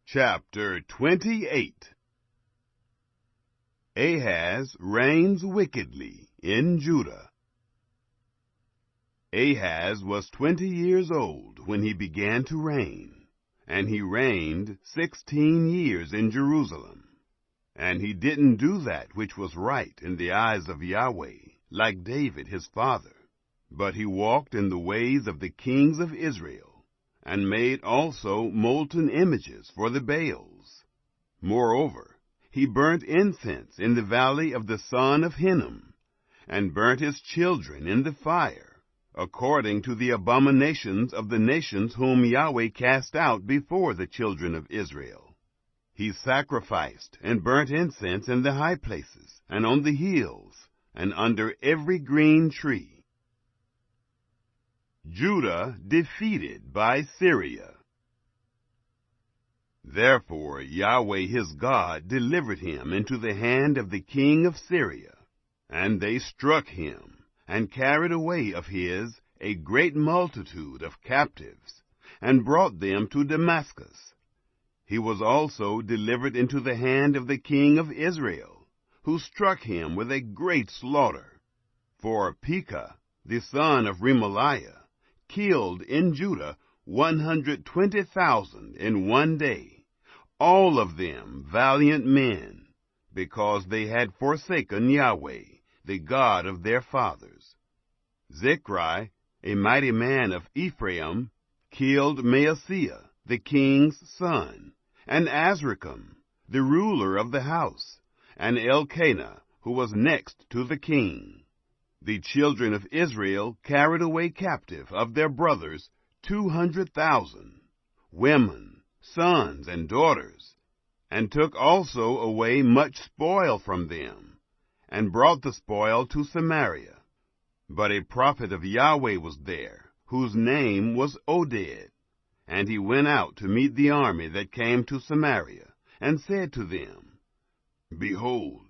Chapter 28. Ahaz reigns wickedly in Judah. Ahaz was 20 years old when he began to reign, and he reigned 16 years in Jerusalem. And he didn't do that which was right in the eyes of Yahweh, like David his father, but he walked in the ways of the kings of Israel, and made also molten images for the Baals. Moreover, he burnt incense in the valley of the son of Hinnom, and burnt his children in the fire, according to the abominations of the nations whom Yahweh cast out before the children of Israel. He sacrificed and burnt incense in the high places, and on the hills, and under every green tree. Judah defeated by Syria. Therefore Yahweh his God delivered him into the hand of the king of Syria, and they struck him, and carried away of his a great multitude of captives, and brought them to Damascus. He was also delivered into the hand of the king of Israel, who struck him with a great slaughter. For Pekah, the son of Remaliah, killed in Judah 120,000 in one day, all of them valiant men, because they had forsaken Yahweh, the God of their fathers. Zichri, a mighty man of Ephraim, killed Maaseiah, the king's son, and Azrikam, the ruler of the house, and Elkanah, who was next to the king. The children of Israel carried away captive of their brothers 200,000, women, sons, and daughters, and took also away much spoil from them, and brought the spoil to Samaria. But a prophet of Yahweh was there, whose name was Oded, and he went out to meet the army that came to Samaria, and said to them, Behold,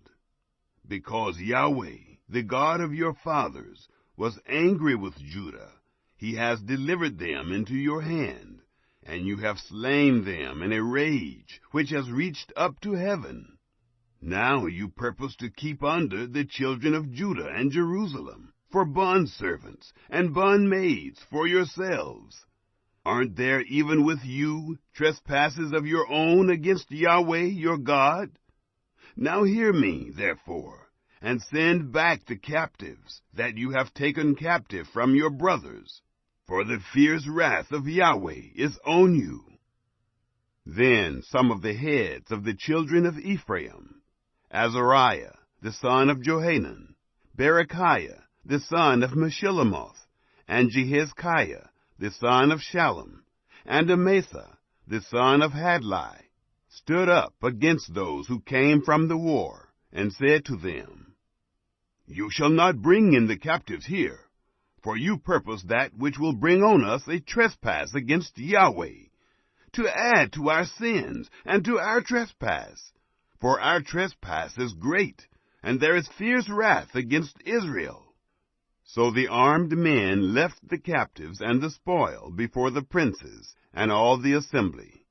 because Yahweh, the God of your fathers, was angry with Judah, he has delivered them into your hand, and you have slain them in a rage which has reached up to heaven. Now you purpose to keep under the children of Judah and Jerusalem, for bondservants and bondmaids for yourselves. Aren't there even with you trespasses of your own against Yahweh your God? Now hear me, therefore, and send back the captives that you have taken captive from your brothers, for the fierce wrath of Yahweh is on you. Then some of the heads of the children of Ephraim, Azariah, the son of Johanan, Berechiah, the son of Meshillemoth, and Jehizkiah, the son of Shallum, and Amasa, the son of Hadlai, stood up against those who came from the war, and said to them, You shall not bring in the captives here, for you purpose that which will bring on us a trespass against Yahweh, to add to our sins and to our trespass. For our trespass is great, and there is fierce wrath against Israel. So the armed men left the captives and the spoil before the princes and all the assembly.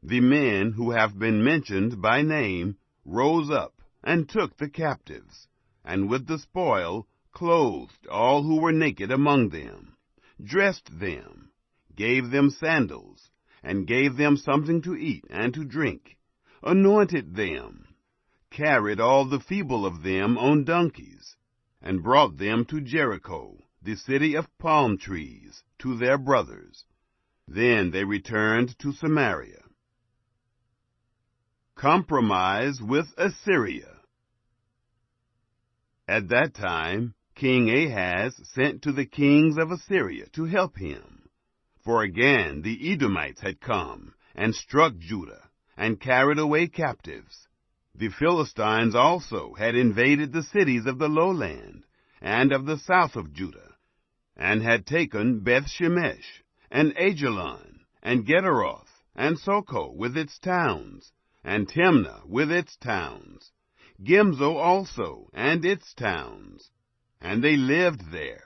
The men who have been mentioned by name rose up and took the captives, and with the spoil clothed all who were naked among them, dressed them, gave them sandals, and gave them something to eat and to drink, anointed them, carried all the feeble of them on donkeys, and brought them to Jericho, the city of palm trees, to their brothers. Then they returned to Samaria. Compromise with Assyria. At that time, King Ahaz sent to the kings of Assyria to help him. For again the Edomites had come, and struck Judah, and carried away captives. The Philistines also had invaded the cities of the lowland, and of the south of Judah, and had taken Beth-Shemesh, and Ajalon, and Gederoth, and Soko with its towns, and Timnah with its towns, Gimzo also, and its towns. And they lived there.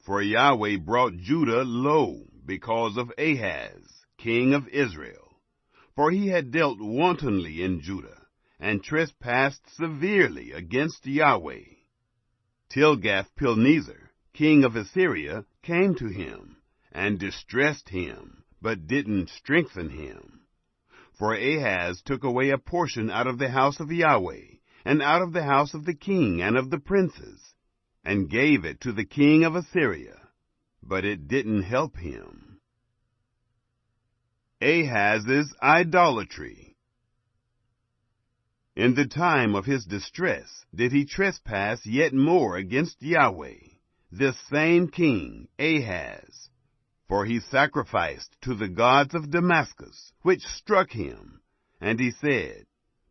For Yahweh brought Judah low because of Ahaz, king of Israel. for he had dealt wantonly in Judah, and trespassed severely against Yahweh. Tilgath-Pilneser, king of Assyria, came to him, and distressed him, but didn't strengthen him. For Ahaz took away a portion out of the house of Yahweh, and out of the house of the king and of the princes, and gave it to the king of Assyria, but it didn't help him. Ahaz's idolatry. In the time of his distress did he trespass yet more against Yahweh, this same king Ahaz. For he sacrificed to the gods of Damascus, which struck him. And he said,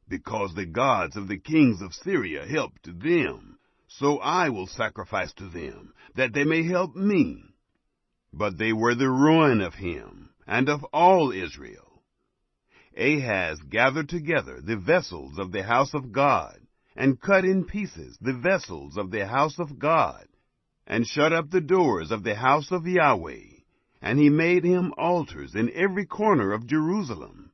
Because the gods of the kings of Syria helped them, so I will sacrifice to them, that they may help me. But they were the ruin of him, and of all Israel. Ahaz gathered together the vessels of the house of God, and cut in pieces the vessels of the house of God, and shut up the doors of the house of Yahweh. And he made him altars in every corner of Jerusalem.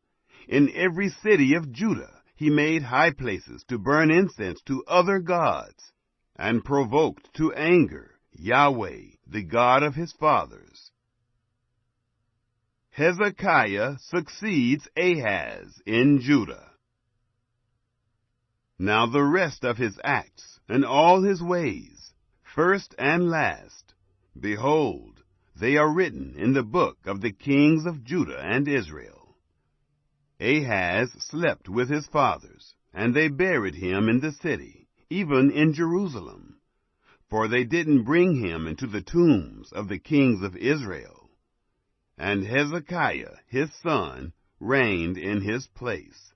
In every city of Judah he made high places to burn incense to other gods, and provoked to anger Yahweh, the God of his fathers. Hezekiah succeeds Ahaz in Judah. Now the rest of his acts, and all his ways, first and last, behold, they are written in the book of the kings of Judah and Israel. Ahaz slept with his fathers, and they buried him in the city, even in Jerusalem. For they didn't bring him into the tombs of the kings of Israel. And Hezekiah his son reigned in his place.